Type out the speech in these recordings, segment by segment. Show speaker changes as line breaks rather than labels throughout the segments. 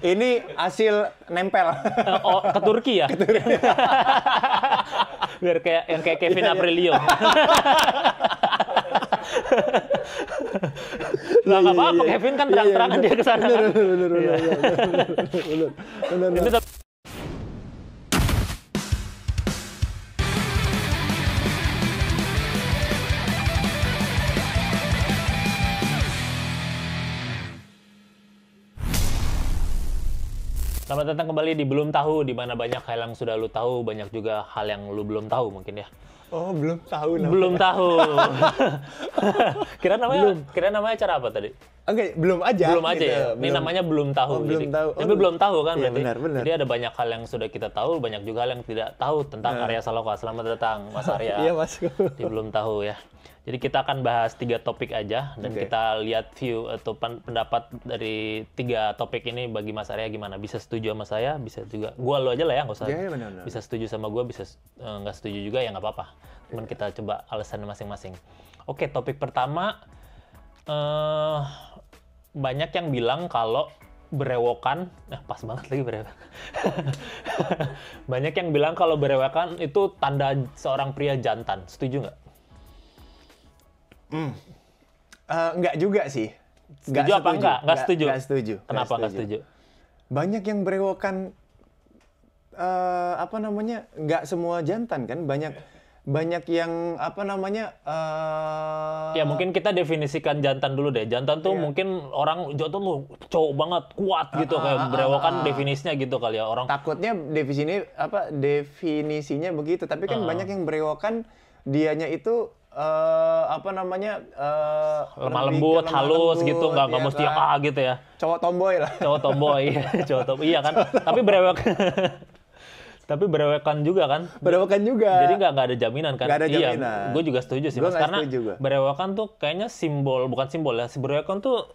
Ini hasil nempel.
Oh, ke Turki ya?
Ke Turki.
Biar kayak Kevin Aprilio. Lah nggak apa-apa, Kevin kan terang-terangan dia ke sana.
Bener.
Ini Selamat datang kembali di Belum Tahu, di mana banyak hal yang sudah lu tahu, banyak juga hal yang lu belum tahu mungkin ya.
Oh, belum tahu namanya.
Belum tahu. Kira namanya acara apa tadi?
Oke, belum aja.
Belum aja
gitu.
ya. Ini namanya belum tahu.
Oh, belum tahu.
Tapi belum tahu kan
iya,
berarti.
benar.
Jadi ada banyak hal yang sudah kita tahu, banyak juga hal yang tidak tahu tentang Arya Saloka. Selamat datang Mas Arya.
Iya, Mas.
Di Belum Tahu ya. Jadi kita akan bahas 3 topik aja dan kita lihat view atau pendapat dari 3 topik ini bagi Mas Arya gimana. Bisa setuju sama saya, bisa juga gua lo aja lah ya, nggak usah.
Iya, benar.
Bisa setuju sama gua, bisa nggak setuju juga ya nggak apa-apa. Cuman kita coba alasannya masing-masing. Oke, topik pertama, banyak yang bilang kalau berewokan, pas banget lagi berewokan. Banyak yang bilang kalau berewokan itu tanda seorang pria jantan. Setuju nggak?
Enggak juga sih.
Setuju apa enggak? Enggak setuju.
Enggak setuju.
Kenapa enggak setuju?
Banyak yang berewokan, enggak semua jantan kan. Banyak yang
Ya mungkin kita definisikan jantan dulu deh. Jantan tuh mungkin orang jantan tuh cowok banget, kuat gitu kayak berewokan definisinya gitu kali ya orang.
Takutnya definisinya begitu, tapi kan banyak yang berewokan dianya itu
lemah lembut, halus gitu, nggak mesti
kan?
gitu ya.
Cowok tomboy lah.
Cowok tomboy, iya kan. Tapi berewokan juga kan.
Berewokan juga.
Jadi nggak ada jaminan kan.
Nggak ada jaminan.
Iya, gue juga setuju sih Mas, karena berewokan tuh kayaknya bukan simbol ya. Berewokan tuh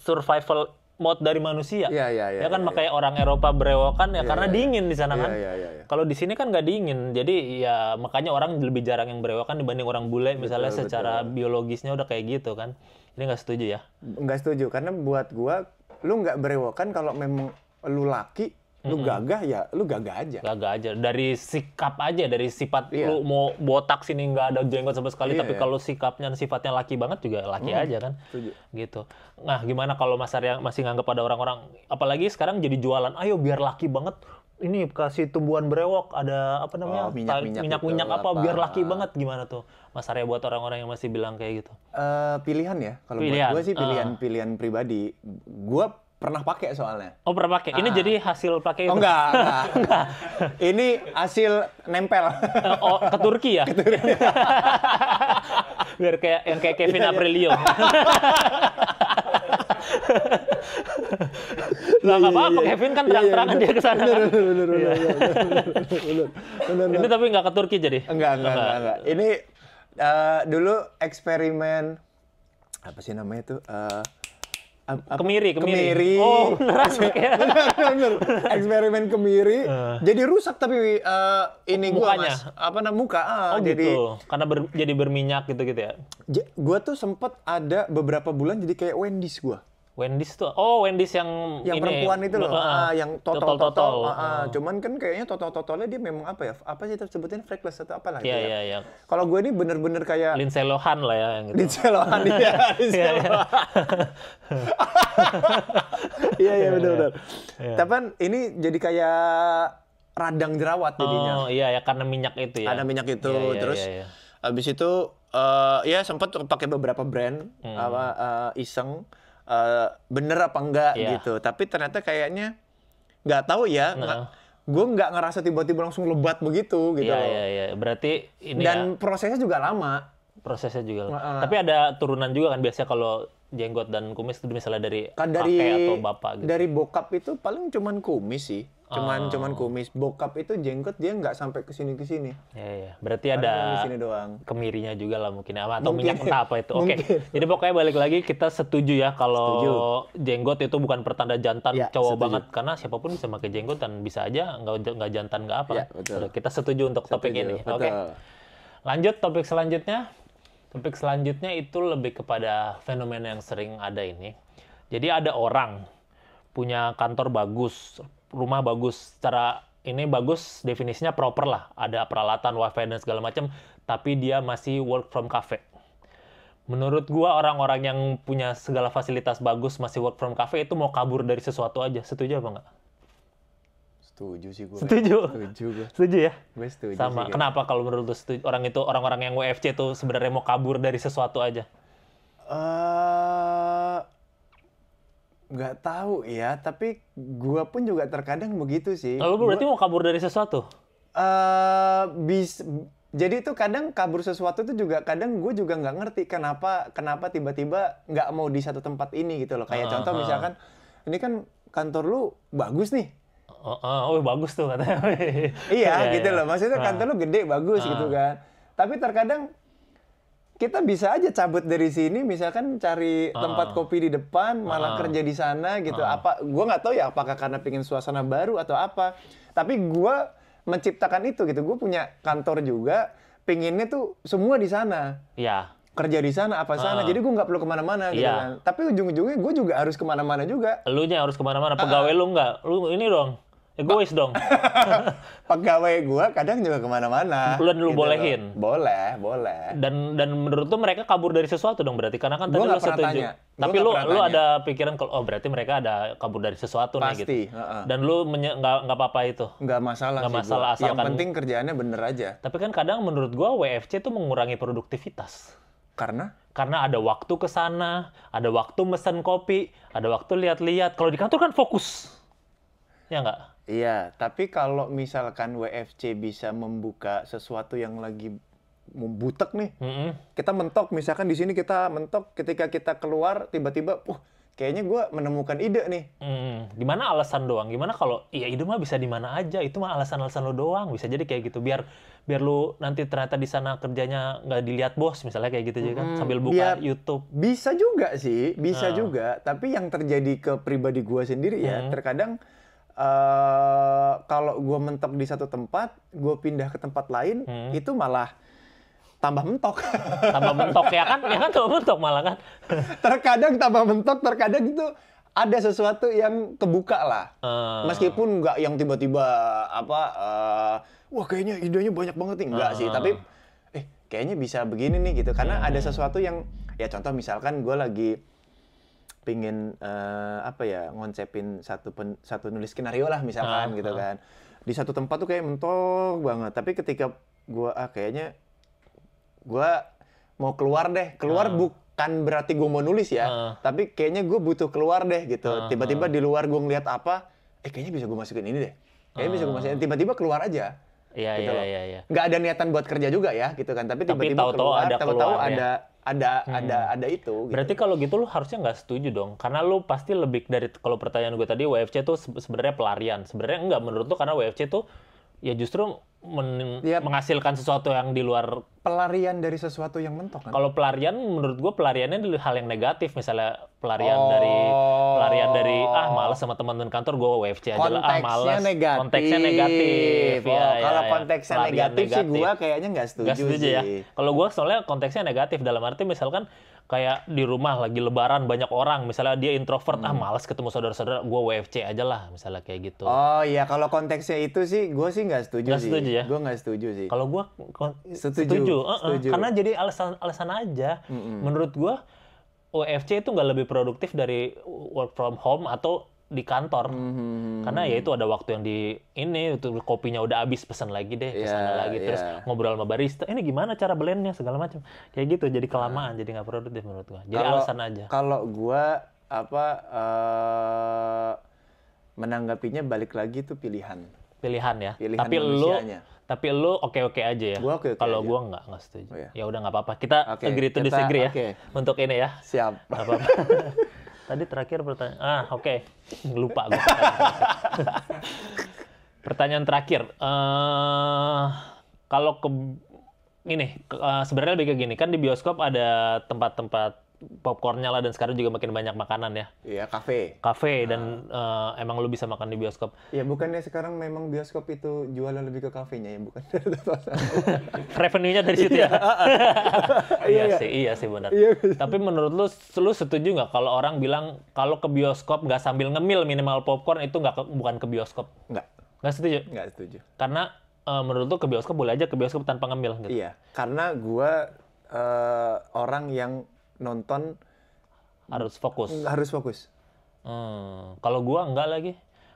survival mode dari manusia.
Iya.
Ya kan makanya orang Eropa berewokan ya karena dingin di sana kan.
Iya.
Kalau di sini kan nggak dingin. Jadi ya makanya orang lebih jarang yang berewokan dibanding orang bule misalnya secara biologisnya udah kayak gitu kan. Ini nggak setuju ya?
Nggak setuju karena buat gua lu nggak berewokan kalau memang lu laki, lu gagah ya lu gagah aja.
Gagah aja. Dari sikap aja, dari sifat lu mau botak sini nggak ada jenggot sama sekali, tapi kalau sifatnya laki banget juga laki aja kan.
Setuju.
Gitu. Nah, gimana kalau Mas Arya masih nganggap ada orang-orang, apalagi sekarang jadi jualan, ayo biar laki banget, ini kasih tumbuhan berewok, ada minyak biar laki banget, gimana tuh Mas Arya buat orang-orang yang masih bilang kayak gitu?
Pilihan ya. Kalau buat gua sih pilihan pribadi. Gua pernah pakai soalnya.
Oh, pernah pakai. Ini jadi hasil pakai itu?
Oh, enggak. Ini hasil nempel.
Oh, ke Turki ya?
Ke Turki.
Biar kayak Kevin Aprilio. Lah nggak apa-apa, Kevin kan terang-terangan dia ke sana.
Bener.
Ini tapi nggak ke Turki jadi?
Enggak. Ini dulu eksperimen apa sih namanya itu?
Kemiri.
Oh, bener. Eksperimen kemiri. Jadi rusak tapi ini
mukanya.
Gua Mas. Muka.
Jadi gitu. Karena jadi berminyak gitu ya.
Gua tuh sempet ada beberapa bulan jadi kayak Wendy's gua.
Wendy's tuh. Oh, Wendy's yang ini.
Perempuan itu loh. Yang totol. Cuman kan kayaknya totol-totolnya dia memang apa ya? Apa sih sebutin freckles atau apalah gitu ya.
Iya.
Kalau gue ini bener-bener kayak
Lindsay Lohan lah ya yang gitu.
Lindsay Lohan iya. Iya benar. Tapi kan ini jadi kayak radang jerawat jadinya.
Oh iya ya karena minyak itu ya.
Ada minyak itu terus habis itu ya sempat pakai beberapa brand iseng bener apa enggak gitu. Tapi ternyata kayaknya nggak tahu ya. Gue nggak ngerasa tiba-tiba langsung lebat begitu gitu.
Iya. Berarti ini
dan prosesnya juga lama.
Tapi ada turunan juga kan biasanya kalau jenggot dan kumis itu misalnya dari kakek atau bapak gitu.
Dari bokap itu paling cuman kumis sih. Cuman kumis. Bokap itu jenggot dia nggak sampai ke sini.
Iya. Berarti ada
sini doang.
Kemirinya juga lah mungkin atau minyak entah apa itu. Oke. Jadi pokoknya balik lagi kita setuju ya kalau jenggot itu bukan pertanda jantan cowok banget karena siapapun bisa pakai jenggot dan bisa aja nggak jantan nggak apa.
Ya, betul.
Kita setuju untuk topik ini. Oke. Lanjut topik selanjutnya. Topik selanjutnya itu lebih kepada fenomena yang sering ada ini. Jadi ada orang punya kantor bagus, rumah bagus, secara ini bagus, definisinya proper lah, ada peralatan, wifi dan segala macam, tapi dia masih work from cafe. Menurut gua orang-orang yang punya segala fasilitas bagus masih work from cafe itu mau kabur dari sesuatu aja. Setuju apa enggak?
Setuju sih gue.
Setuju ya?
Gue setuju.
Sama. Kenapa kalau menurut lu orang-orang yang WFC itu sebenarnya mau kabur dari sesuatu aja?
Nggak tahu ya, tapi gue pun juga terkadang begitu sih.
Lalu berarti mau kabur dari sesuatu?
Jadi itu kadang kabur sesuatu itu juga kadang gue juga nggak ngerti kenapa tiba-tiba nggak mau di satu tempat ini gitu loh. Kayak contoh misalkan ini kan kantor lu bagus nih.
Oh bagus tuh katanya.
Iya gitu loh. Maksudnya kantor lu gede bagus gitu kan. Tapi terkadang kita bisa aja cabut dari sini misalkan cari tempat kopi di depan malah kerja di sana gitu. Gue nggak tahu ya apakah karena pengen suasana baru atau apa. Tapi gue menciptakan itu gitu. Gue punya kantor juga, pengennya tuh semua di sana.
Iya.
Kerja di sana, apa sana. Jadi gue nggak perlu kemana-mana gitu kan. Tapi ujung-ujungnya gue juga harus kemana-mana juga.
Elunya harus kemana-mana. Pegawai lu nggak? Lu ini dong. Egois dong.
Pegawai gue kadang juga kemana-mana.
Lu gitu bolehin?
Boleh.
Dan menurut lu mereka kabur dari sesuatu dong berarti? Karena kan tadi lu setuju. Tapi lu ada pikiran kalau berarti mereka ada kabur dari sesuatu nih gitu. Dan lu nggak apa-apa itu?
Nggak masalah
sih. Asalkan.
Yang penting kerjaannya bener aja.
Tapi kan kadang menurut gue WFC itu mengurangi produktivitas.
Karena
ada waktu ke sana, ada waktu mesen kopi, ada waktu lihat-lihat. Kalau di kantor kan fokus. Ya nggak?
Iya, tapi kalau misalkan WFC bisa membuka sesuatu yang lagi butek nih, kita mentok, misalkan di sini kita mentok, ketika kita keluar tiba-tiba, kayaknya gue menemukan ide nih.
Gimana alasan doang? Gimana kalau ide mah bisa di mana aja? Itu mah alasan-alasan lo doang. Bisa jadi kayak gitu. Biar lu nanti ternyata di sana kerjanya nggak dilihat bos, misalnya kayak gitu juga kan, sambil buka YouTube.
Bisa juga sih, bisa juga. Tapi yang terjadi ke pribadi gue sendiri ya, terkadang kalau gue mentok di satu tempat, gue pindah ke tempat lain, itu malah tambah mentok.
Tambah mentok ya kan tambah mentok malah kan.
Terkadang tambah mentok, terkadang itu ada sesuatu yang kebuka lah. Meskipun nggak yang tiba-tiba wah kayaknya idenya banyak banget nih. Enggak sih, tapi kayaknya bisa begini nih gitu. Karena ada sesuatu yang, ya contoh misalkan gue lagi pingin ngonsepin satu nulis skenario lah misalkan gitu kan. Di satu tempat tuh kayak mentok banget. Tapi ketika gue kayaknya gue mau keluar deh. Bukan berarti gue mau nulis ya. Tapi kayaknya gue butuh keluar deh gitu. Tiba-tiba di luar gue ngeliat apa, kayaknya bisa gue masukin ini deh. Kayaknya bisa gue masukin. Tiba-tiba keluar aja.
Iya.
Nggak ada niatan buat kerja juga ya gitu kan. Tapi tiba-tiba keluar, tahu-tahu ada itu.
Berarti
gitu.
kalau gitu lu harusnya nggak setuju dong, karena lu pasti lebih dari, kalau pertanyaan gue tadi WFC tuh sebenarnya pelarian. Sebenarnya enggak menurut lu, karena WFC tuh ya justru menghasilkan sesuatu yang di luar.
Pelarian dari sesuatu yang mentok kan?
Kalau pelarian menurut gue pelariannya dari hal yang negatif, misalnya pelarian dari malas sama teman-teman kantor, gue WFC aja lah, malas. Konteksnya negatif.
Kalau konteksnya negatif sih gue kayaknya nggak setuju sih.
Ya. Kalau gue soalnya konteksnya negatif dalam arti misalkan kayak di rumah lagi lebaran banyak orang, misalnya dia introvert, malas ketemu saudara-saudara, gue WFC aja lah, misalnya kayak gitu.
Oh iya, kalau konteksnya itu sih, gue sih nggak setuju sih.
Setuju ya?
Gue nggak setuju sih.
Kalau gue setuju. Karena jadi alasan aja. Menurut gue, WFC itu nggak lebih produktif dari work from home atau di kantor. Karena ya itu ada waktu yang itu kopinya udah habis, pesan lagi deh, terus ngobrol sama barista, ini gimana cara blendnya segala macam, kayak gitu. Jadi kelamaan, jadi nggak produktif menurut gua. Jadi alasan aja.
Kalau gua menanggapinya balik lagi itu pilihan
ya.
Pilihan
tapi lu oke aja ya. Kalau gua nggak setuju. Ya udah nggak apa-apa. Kita agree to disagree ya. Untuk ini ya.
Siap.
Nggak apa-apa. Tadi terakhir pertanyaan. Oke. Lupa gue. Pertanyaan terakhir. Kalau sebenarnya lebih ke gini, kan di bioskop ada tempat-tempat popcornnya lah, dan sekarang juga makin banyak makanan ya.
Iya, kafe.
Dan emang lu bisa makan di bioskop.
Ya bukannya sekarang memang bioskop itu jualan lebih ke kafenya ya, bukan?
Revenue-nya dari situ ya. Iya sih benar. Tapi menurut lu setuju nggak kalau orang bilang kalau ke bioskop nggak sambil ngemil minimal popcorn itu bukan ke bioskop? Nggak setuju?
Nggak setuju.
Karena menurut lu ke bioskop boleh aja ke bioskop tanpa ngemil gitu.
Iya, karena gua orang yang nonton
harus fokus.
Kalau
gua enggak lagi.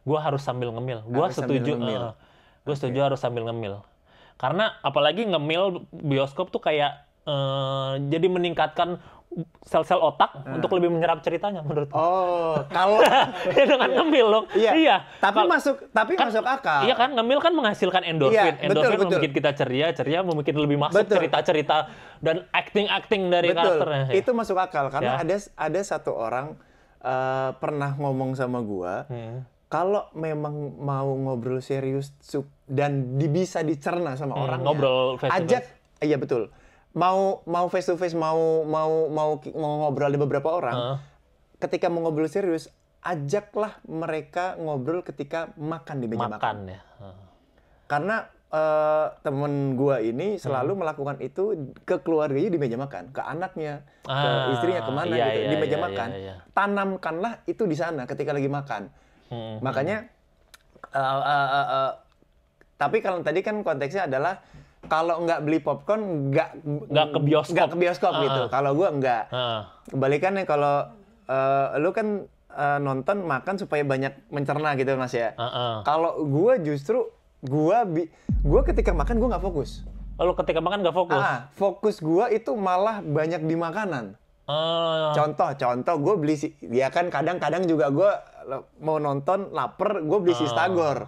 Gua harus sambil ngemil. Gua setuju. Gua setuju harus sambil ngemil. Karena apalagi ngemil bioskop tuh kayak jadi meningkatkan sel-sel otak untuk lebih menyerap ceritanya menurut.
Kalau
dengan ngemil loh.
Iya. Tapi masuk akal.
Iya kan, ngemil kan menghasilkan endorfin. Endorfin membuat kita ceria membuat lebih masuk cerita-cerita dan acting dari karakternya.
Itu masuk akal karena ada satu orang pernah ngomong sama gua, kalau memang mau ngobrol serius dan bisa dicerna sama orang,
ngobrol face to face.
Ajak, iya betul. Mau face to face, mau ngobrol ada beberapa orang. Ketika mau ngobrol serius, ajaklah mereka ngobrol ketika makan di meja makan.
Ya.
Karena temen gua ini selalu melakukan itu ke keluarganya di meja makan, ke anaknya, ke istrinya, kemana gitu di meja makan. Tanamkanlah itu di sana ketika lagi makan. Makanya, tapi kalau tadi kan konteksnya adalah kalau nggak beli popcorn nggak ke bioskop gitu. Kalau gua nggak. Kebalikannya kalau lu kan nonton makan supaya banyak mencerna gitu Mas ya. Kalau gua justru gua ketika makan gua nggak fokus.
Lu ketika makan nggak fokus?
Fokus gua itu malah banyak di makanan. Contoh gue beli ya kan kadang-kadang juga gue mau nonton lapar gue beli Sistagor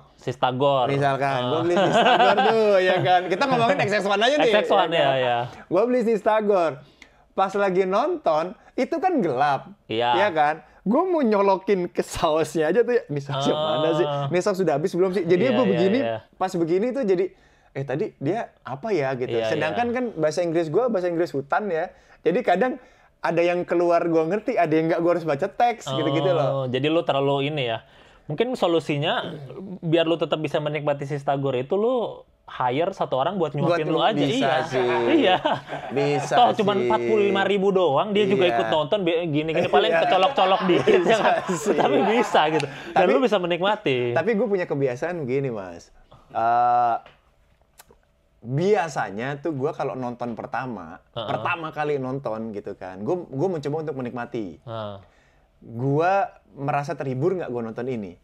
misalkan gue beli Sistagor tuh ya kan, kita ngomongin XX1 aja nih
XX1 ya.
Gue beli Sistagor pas lagi nonton itu kan gelap ya kan, gue mau nyolokin ke sausnya aja tuh ya. Ini sausnya mana sih, ini saus sudah habis belum sih, jadi gue begini pas begini tuh jadi tadi dia apa ya gitu. Sedangkan kan bahasa Inggris hutan ya, jadi kadang ada yang keluar gue ngerti, ada yang nggak, gue harus baca teks gitu-gitu loh.
Jadi lu terlalu ini ya. Mungkin solusinya biar lu tetap bisa menikmati Sistagor itu lu hire satu orang buat nyuapin lu aja.
Bisa sih.
Iya.
Bisa
toh cuma 45.000 doang, dia juga ikut nonton gini-gini paling kecolok-colok dikit ya kan. Tapi bisa gitu. Dan lu bisa menikmati.
Tapi gue punya kebiasaan gini, Mas. Biasanya tuh gue kalau nonton pertama kali nonton gitu kan, gue mencoba untuk menikmati. Gue merasa terhibur nggak gue nonton ini,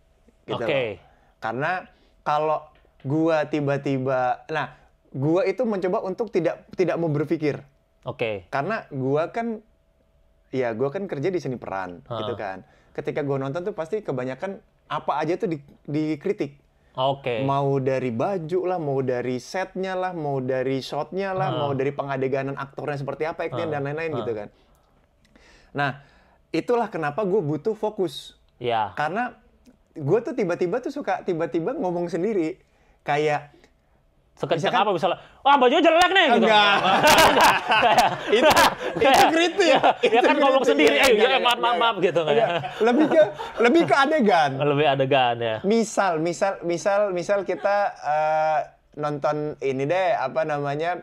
gitu loh. Karena kalau gue tiba-tiba, gue itu mencoba untuk tidak mau berpikir. Karena gue kan kerja di seni peran, gitu kan. Ketika gue nonton tuh pasti kebanyakan apa aja tuh dikritik. Mau dari baju lah, mau dari setnya lah, mau dari shotnya lah, mau dari pengadeganan aktornya seperti apa, acting dan lain-lain gitu kan. Nah, itulah kenapa gue butuh fokus. Karena gue tuh tiba-tiba suka ngomong sendiri. Kayak
sekencang apa misalnya, bajunya jelek nih gitu.
Enggak. itu kritik.
Ya kan ngomong sendiri, maaf gitu kan.
Lebih ke adegan.
Lebih adegan ya.
Misal kita nonton ini deh, apa namanya,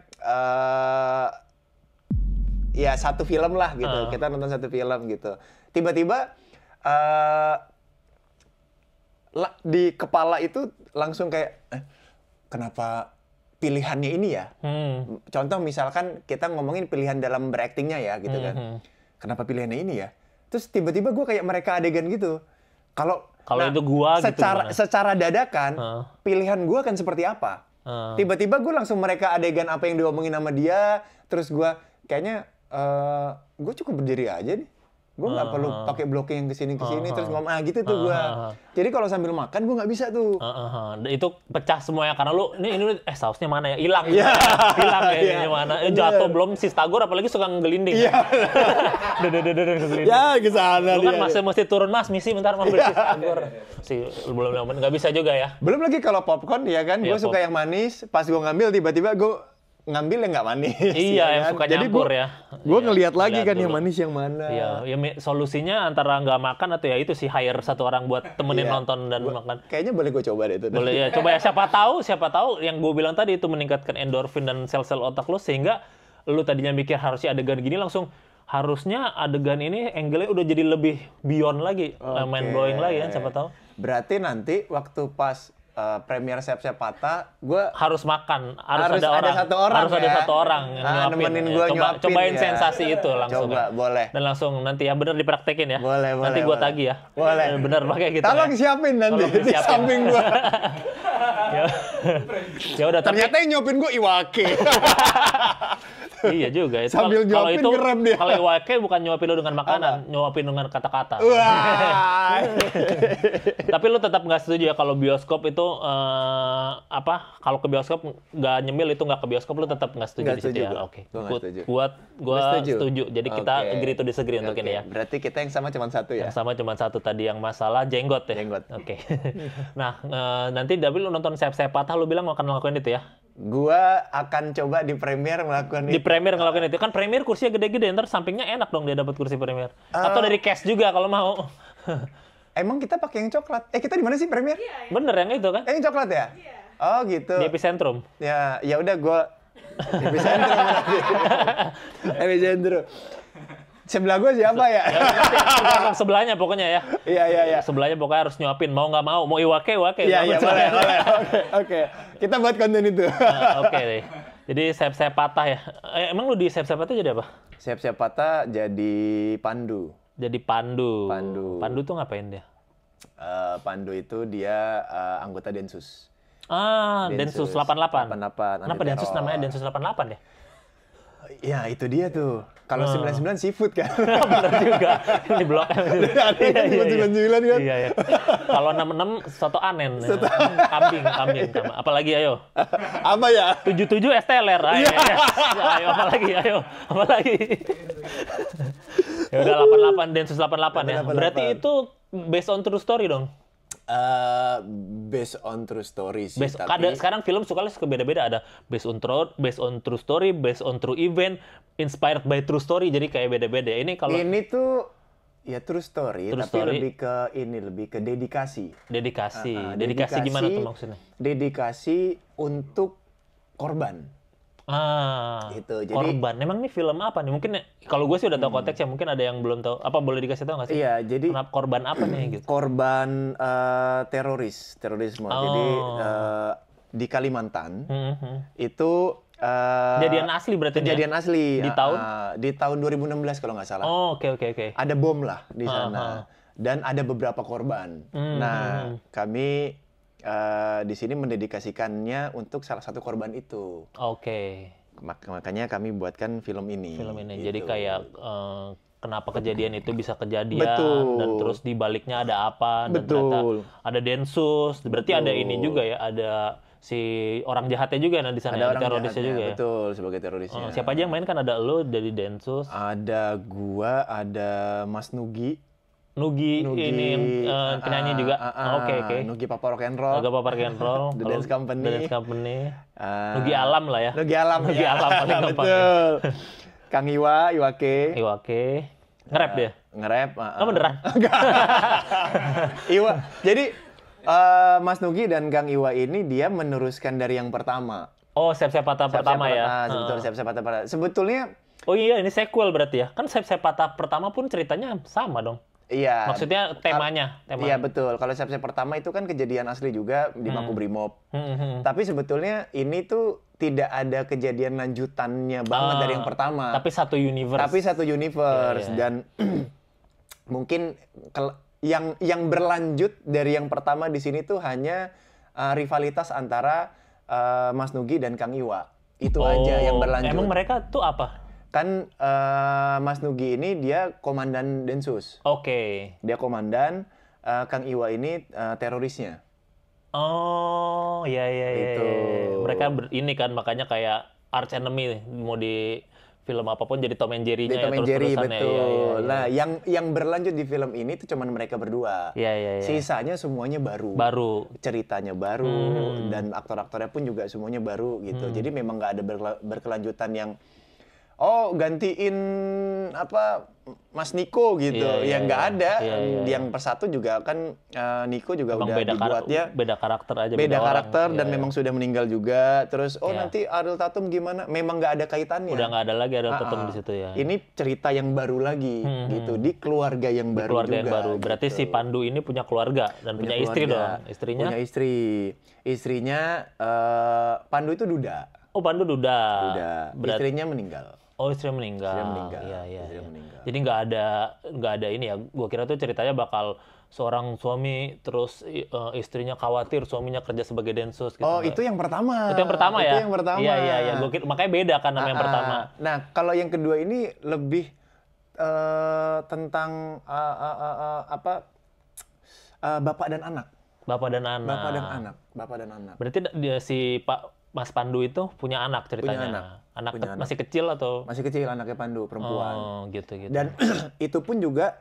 ya satu film lah gitu. Kita nonton satu film gitu. Tiba-tiba di kepala itu langsung kayak, kenapa pilihannya ini ya? Contoh misalkan kita ngomongin pilihan dalam beraktingnya ya gitu kan. Kenapa pilihannya ini ya? Terus tiba-tiba gue kayak mereka adegan gitu. Kalau
itu gua
secara dadakan, pilihan gue kan seperti apa? Tiba-tiba gue langsung mereka adegan apa yang diomongin sama dia, terus gue kayaknya gue cukup berdiri aja nih. Gue nggak perlu pakai blocking yang kesini terus ngomong gitu tuh gue. Jadi kalau sambil makan gue nggak bisa tuh.
Itu pecah semuanya karena lu ini sausnya mana ya, hilang hilang ya mana, jatuh belum Sistagor apalagi suka ngelinding.
Ya kesana.
Lu kan mesti turun mas, misi bentar mau beli Sistagor. Belum nggak bisa juga ya.
Belum lagi kalau popcorn ya kan, gue suka yang manis. Pas gue ngambil tiba-tiba gue ngambil yang nggak manis.
Iya, yang suka nyampur ya.
Gue ngelihat lagi kan yang manis yang mana.
Iya, ya solusinya antara nggak makan atau ya itu sih hire satu orang buat temenin nonton dan makan.
Kayaknya boleh gue coba deh itu.
Boleh ya, coba ya. Siapa tahu yang gue bilang tadi itu meningkatkan endorfin dan sel-sel otak lo sehingga lo tadinya mikir harusnya adegan gini langsung harusnya adegan ini angle-nya udah jadi lebih beyond lagi, mind blowing lagi kan, siapa tahu.
Berarti nanti waktu pas premier Siap-Siap Patah, gue
harus makan, harus ada
satu orang,
harus ada satu orang yang nyuapin.
Nemenin gue nyuapin.
Cobain sensasi itu langsung.
Coba, boleh.
Dan langsung nanti ya bener dipraktekin ya.
Boleh.
Nanti gue tagih ya.
Boleh.
Bener pakai gitu.
Tolong siapin nanti di samping gue.
Ya udah.
Ternyata yang nyuapin gue Iwake.
Iya juga. Itu
sambil nyuapin ngerem dia.
Kalau Iwake bukan nyuapin lu dengan makanan, nyuapin dengan kata-kata. Tapi lu tetap nggak setuju ya kalau bioskop itu kalau ke bioskop nggak nyemil itu nggak ke bioskop, lu tetap nggak setuju di situ ya? Oke. Gua setuju. Jadi kita agree to disagree untuk ini ya.
Berarti kita yang sama cuma satu ya?
Yang sama cuma satu tadi, yang masalah jenggot ya?
Jenggot.
Oke. Nah, nanti David lu nonton Siap-Siap Patah, lu bilang mau akan ngelakuin itu ya?
Gua akan coba di premier melakukan itu.
Di premier ngelakuin itu. Kan premier kursinya gede-gede, ntar sampingnya enak dong dia dapat kursi premier. Atau dari cash juga kalau mau.
Emang kita pakai yang coklat? Kita di mana sih premier?
Bener yang itu kan?
Yang coklat ya? Iya. Oh gitu.
Di Epicentrum.
Ya udah gua Epicentrum. Epicentrum. Sebelah gue siapa ya?
Sebelahnya pokoknya ya.
Iya.
Sebelahnya pokoknya harus nyuapin. Mau nggak mau. Mau Iwake.
Iya, boleh. Oke. Kita buat konten itu.
Oke deh. Jadi Siap-Siap Patah ya. Emang lu di Siap-Siap Patah jadi apa?
Siap-Siap Patah jadi pandu.
Jadi pandu. Pandu tuh ngapain dia?
Pandu itu dia anggota Densus.
Densus 88. Kenapa Densus namanya Densus 88 ya?
Ya, itu dia tuh. Kalau 99 seafood kan.
Benar juga. Ini blok.
Ada kan 99 kan.
Iya. Kalau 66 soto anen. Kambing. Apalagi ayo.
Apa ya?
77 esteller. Ayo, ayo. Apalagi. Ya udah 88 Densus 88 ya. Berarti itu based on true story dong.
Based on true story sih.
Sekarang film suka beda-beda, ada based on true story, based on true event, inspired by true story, jadi kayak beda-beda. Ini
tuh ya true story, lebih ke dedikasi.
Dedikasi gimana tuh maksudnya?
Dedikasi untuk korban.
Gitu. Jadi korban. Emang ini film apa nih? Mungkin kalau gue sih udah tahu konteksnya, mungkin ada yang belum tahu. Apa boleh dikasih tahu nggak sih?
Iya, jadi
kenapa korban apa nih gitu?
Korban terorisme. Jadi di Kalimantan itu
kejadian asli berarti.
Kejadian asli
di
tahun 2016 kalau nggak salah.
Oke.
Ada bom lah di sana dan ada beberapa korban. Nah, kami di sini mendedikasikannya untuk salah satu korban itu.
Oke.
Makanya kami buatkan film ini.
Gitu. Jadi kayak kenapa kejadian itu bisa kejadian.
Betul.
Dan terus di baliknya ada apa. Dan ternyata ada Densus. Berarti ada ini juga ya. Ada si orang jahatnya juga di sana. Ada terorisnya juga ya.
Betul, sebagai terorisnya.
Siapa aja yang main kan ada lo dari Densus.
Ada gua, ada Mas Nugi.
Nugi ini penyanyi juga. Oke.
Nugi Papa Rock and Roll. The Dance Company.
Nugi Alam lah ya.
Nugi Alam
paling gampang.
Betul. Kang Iwake.
Nge-rap dia?
Nge-rap.
Beneran?
Iwa. Jadi Mas Nugi dan Kang Iwa ini dia meneruskan dari yang pertama.
Siap-Siap Patah pertama ya?
Siap-Siap Patah pertama. Sebetulnya
ini sequel berarti ya? Kan Siap-Siap Patah pertama pun ceritanya sama dong?
Iya.
Maksudnya temanya.
Iya betul. Kalau Siap-Siap pertama itu kan kejadian asli juga di Makobrimob. Tapi sebetulnya ini tuh tidak ada kejadian lanjutannya banget dari yang pertama.
Tapi satu universe.
Yeah. Dan mungkin yang berlanjut dari yang pertama di sini tuh hanya rivalitas antara Mas Nugi dan Kang Iwa. Itu aja yang berlanjut.
Emang mereka tuh apa?
Kan Mas Nugi ini dia komandan Densus.
Oke.
Dia komandan, Kang Iwa ini terorisnya.
Iya.
Itu.
Mereka ini kan makanya kayak arch enemy mau film apapun jadi Tom and Jerry-nya ya,
Tom and Jerry,
terus-terusan
betul.
ya.
Nah, yang berlanjut di film ini tuh cuman mereka berdua.
Iya.
Sisanya semuanya baru. Ceritanya baru dan aktor-aktornya pun juga semuanya baru gitu. Jadi memang nggak ada berkelanjutan yang gantiin Mas Niko gitu. Nggak ada. Yang persatu juga kan Niko juga
memang
udah dibuatnya
beda karakter aja.
Beda karakter dan memang sudah meninggal juga. Terus nanti Ariel Tatum gimana? Memang nggak ada kaitannya.
Udah nggak ada lagi Ariel Tatum di situ ya.
Ini cerita yang baru lagi gitu di keluarga yang baru
keluarga
juga.
Yang baru. Berarti
gitu.
Si Pandu ini punya keluarga dan punya istri dong. Istrinya?
Punya istri. Istrinya Pandu itu duda.
Oh, Pandu duda.
Istrinya meninggal.
Oh, istrinya meninggal. Iya. Jadi nggak ada ini ya. Gua kira tuh ceritanya bakal seorang suami terus istrinya khawatir suaminya kerja sebagai densus gitu.
Itu yang pertama.
Itu yang pertama ya?
Itu yang pertama.
Iya. Gua kira, makanya beda kan sama yang pertama.
Nah, kalau yang kedua ini lebih tentang bapak dan anak.
Bapak dan anak. Berarti si Mas Pandu itu punya anak ceritanya. Anak masih kecil atau?
Masih kecil anaknya Pandu, perempuan.
Oh, gitu.
Dan itu pun juga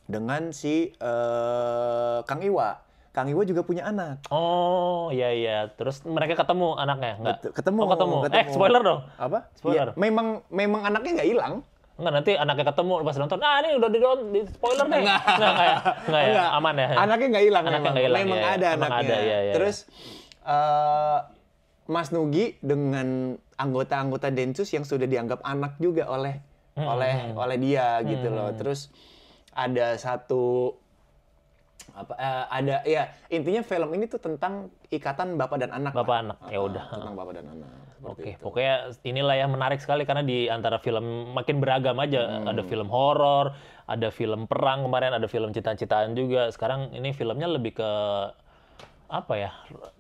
dengan si Kang Iwa. Kang Iwa juga punya anak.
Oh, iya. Terus mereka ketemu anaknya? Nggak?
Ketemu.
Spoiler dong.
Apa?
Spoiler.
Ya, memang anaknya nggak hilang.
Enggak, nanti anaknya ketemu pas nonton. Ini udah di spoiler nih. Enggak ya? Aman ya?
Anaknya nggak hilang.
Memang
ada anaknya.
Iya.
Terus Mas Nugi dengan anggota-anggota Densus yang sudah dianggap anak juga oleh dia gitu loh. Terus ada satu intinya film ini tuh tentang ikatan bapak dan anak.
Ya udah.
Tentang bapak dan anak.
Oke, pokoknya inilah ya menarik sekali karena di antara film makin beragam aja. Ada film horor, ada film perang kemarin, ada film cita-citaan juga. Sekarang ini filmnya lebih ke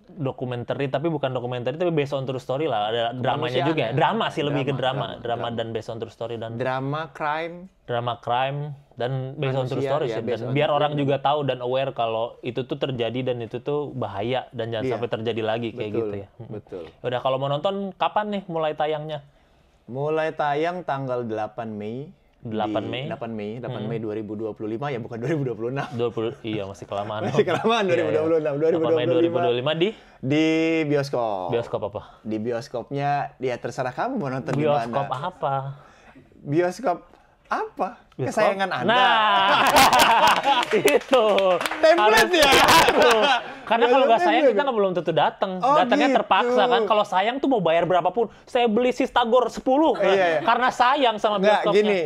dokumenter, tapi bukan dokumenter, tapi based on true story lah. Ada dramanya juga. Drama sih, lebih ke drama dan based on true story dan
drama crime
dan based on true story sih. Dan biar orang juga tahu dan aware kalau itu tuh terjadi dan itu tuh bahaya dan jangan sampai terjadi lagi kayak gitu ya.
Betul.
Udah, kalau mau nonton kapan nih mulai tayangnya?
Mulai tayang tanggal 8 Mei.
8 Mei
2025 ya, bukan 2026.
Iya, masih kelamaan.
2026.
8 Mei 2025
di bioskop.
Bioskop apa?
Di bioskopnya ya terserah kamu mau nonton di mana.
Bioskop apa?
Bioskop apa? Kesayangan Anda.
Nah, itu.
Template ya.
Karena kalau nggak sayang kita nggak belum tentu datang. Datangnya
gitu.
terpaksa kan. Kalau sayang tuh mau bayar berapapun. Saya beli Sistagor 10 karena sayang sama bioskopnya.
Gini.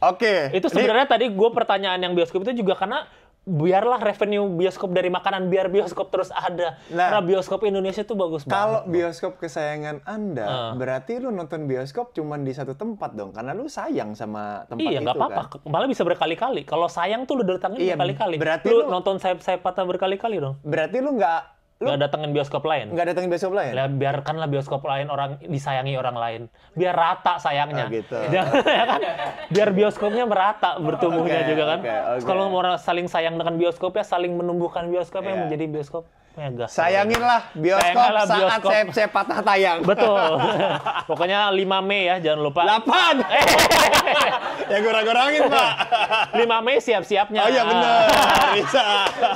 Oke.
Itu sebenarnya tadi gue pertanyaan yang bioskop itu juga karena biarlah revenue bioskop dari makanan, biar bioskop terus ada. Karena bioskop Indonesia tuh bagus banget.
Kalau bioskop kesayangan Anda, berarti lu nonton bioskop cuma di satu tempat dong, karena lu sayang sama tempat itu.
Iya, nggak apa-apa.
Kan?
Malah bisa berkali-kali. Kalau sayang tuh lu datangin berkali-kali.
Berarti
lu nonton sayap-sayap patah berkali-kali dong.
Berarti lu nggak
datengin bioskop lain.
Nggak datengin bioskop lain?
Biarkanlah bioskop lain orang disayangi orang lain. Biar rata sayangnya.
Gitu.
Ya kan? Biar bioskopnya merata bertumbuhnya juga kan. Kalau orang saling sayang dengan bioskopnya, saling menumbuhkan bioskopnya menjadi bioskop mega.
Sayanginlah bioskop saat saya patah tayang.
Betul. Pokoknya 5 Mei ya, jangan lupa.
8! Ya kurang-kurangin, Pak.
5 Mei siap-siapnya.
Oh iya benar. Bisa.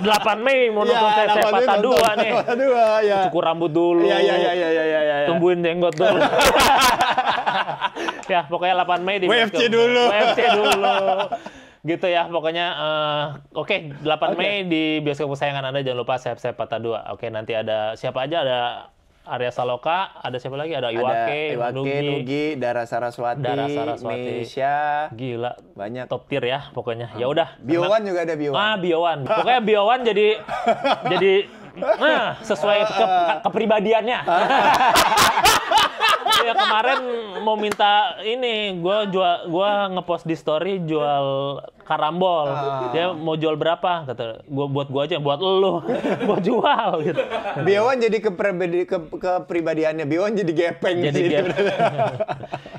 8 Mei mau nonton saya patah 2 nih.
Patah 2 ya.
Cukur rambut dulu.
Iya.
Tumbuhin jenggot dulu. Ya, pokoknya 8 Mei di
WFC dulu.
Gitu ya, pokoknya oke, 8 Mei di bioskop kesayangan Anda, jangan lupa Sayap-Sayap Patah 2. Oke, nanti ada siapa aja? Ada Arya Saloka, ada siapa lagi? Ada Iwake,
Nugi, Dara Saraswati, Meisha.
Gila,
banyak.
Top tier ya pokoknya. Ya udah.
Biowan juga ada Biowan.
Biowan. Pokoknya Biowan jadi sesuai kepribadiannya. Ya kemarin mau minta ini, gua ngepost di story jual karambol. Dia mau jual berapa? Kata buat gua aja, buat lu. Gua jual gitu.
Biowan jadi kepribadiannya, Biowan jadi gepeng.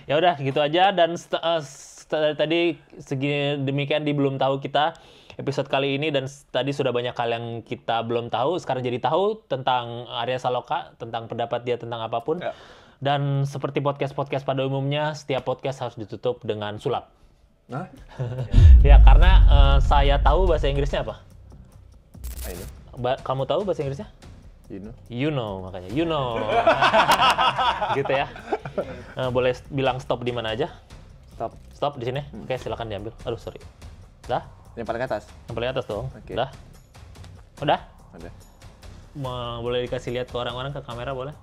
Ya udah gitu aja, dan tadi demikian di Belum Tahu kita episode kali ini, dan tadi sudah banyak hal yang kita belum tahu, sekarang jadi tahu tentang Arya Saloka, tentang pendapat dia tentang apapun. Dan seperti podcast-podcast pada umumnya, setiap podcast harus ditutup dengan sulap.
Hah?
Ya, karena saya tahu bahasa Inggrisnya apa?
I know.
Kamu tahu bahasa Inggrisnya?
You know.
You know, makanya. You know. Gitu ya. Boleh bilang stop di mana aja?
Stop.
Stop di sini? Oke, silakan diambil. Aduh, sorry. Udah?
Yang paling atas?
Yang paling atas dong.
Oke.
Udah? Udah?
Udah.
Boleh dikasih lihat ke orang-orang, ke kamera boleh?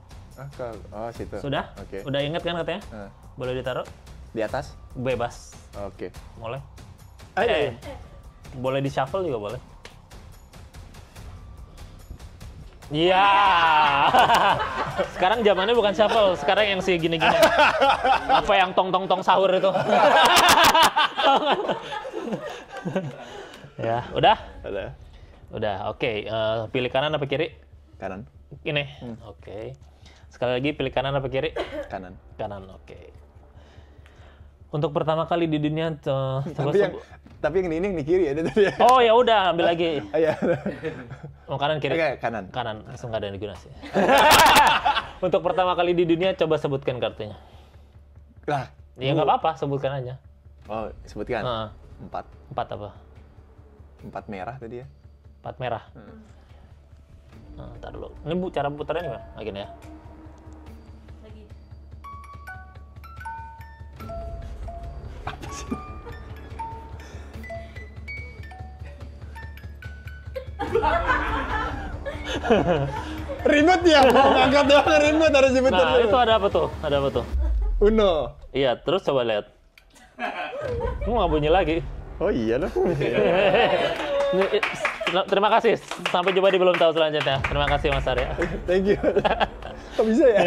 Oh, situ.
Sudah?
Oke.
Udah inget kan katanya? Boleh ditaruh?
Di atas?
Bebas.
Oke.
Boleh?
Ayo.
Boleh di shuffle juga boleh. Iya. Sekarang zamannya bukan shuffle, sekarang yang si gini-gini. Apa yang tong-tong-tong sahur itu? Ya, udah? Udah, oke. Pilih kanan apa kiri?
Kanan.
Ini. Oke. Sekali lagi pilih kanan apa kiri?
Kanan.
Kanan, oke. Untuk pertama kali di dunia
tapi yang ini yang di kiri ada tadi.
Oh ya udah, ambil lagi.
Iya.
Mau kanan kiri?
Oke, kanan.
Kanan, langsung nggak ada yang digunakan sih. Untuk pertama kali di dunia, coba sebutkan kartunya.
Lah.
Ya nggak apa-apa, sebutkan aja.
Oh, sebutkan. 4.
4 apa?
4 merah tadi ya.
4 merah. Ntar dulu. Ini Bu, cara putarnya gimana? Lagi nih ya.
Lagi.
Apa sih? Ribet ya, mau ngangkat doang ribet harus diputar.
Nah, itu ada apa tuh? Ada apa tuh?
Uno.
Iya, terus coba lihat. Nggak bunyi lagi.
Oh iya loh.
Terima kasih. Sampai jumpa di Belum Tahu selanjutnya. Terima kasih Mas Arya.
Thank you. Kok bisa ya?